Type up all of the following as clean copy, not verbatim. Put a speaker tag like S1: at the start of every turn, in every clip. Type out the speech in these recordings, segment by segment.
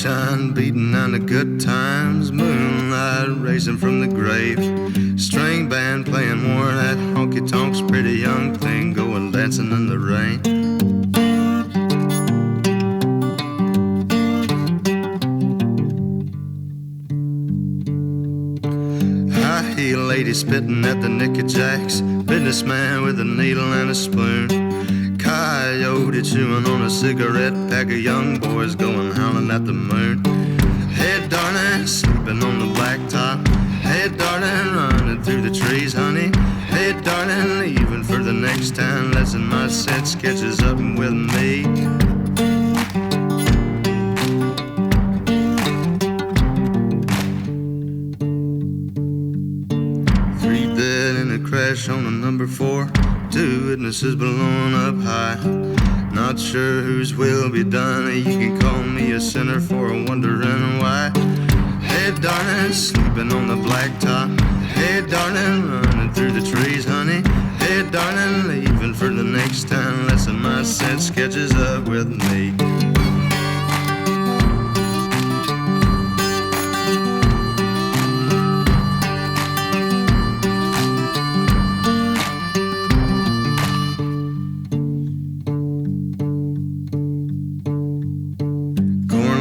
S1: Sunshine beating on the good times, moonlight racing from the grave, string band playing more of that honky-tonks, pretty young thing going dancing in the rain. High-heel lady spitting at the Nicky Jacks, businessman with a needle and a spoon, coyote chewing on a cigarette pack of young boys going howling at the moon. Hey darling, sleeping on the blacktop. Hey darling, running through the trees, honey. Hey darling, leaving for the next town. Lesson my sense catches up with me. Three dead in a crash on a number 4. 2 witnesses blown up high. Not sure whose will be done. You can call me a sinner for wondering why. Hey darling, sleeping on the blacktop. Hey darling, running through the trees, honey. Hey darling, leaving for the next town. Lesson my sense catches up with me.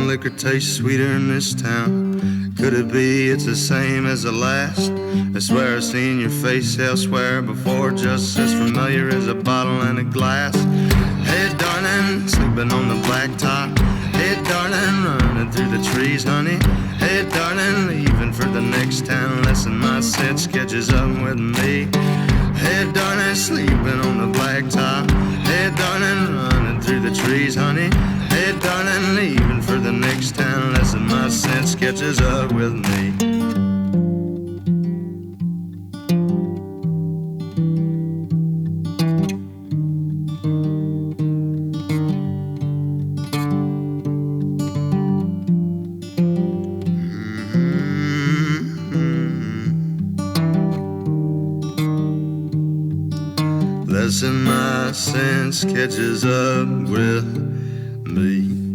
S1: Liquor tastes sweeter in this town. Could it be it's the same as the last? I swear I've seen your face elsewhere before, just as familiar as a bottle and a glass. Hey darling, sleeping on the blacktop. Hey darling, running through the trees, honey. Hey darling, leaving for the next town. Lesson my sense catches up with me. Hey darling, sleeping on the blacktop. Hey darling, running through the trees, honey. Hey darling, leaving for the next town. Lesson my sense catches up with me. Lesson my sense catches up with me.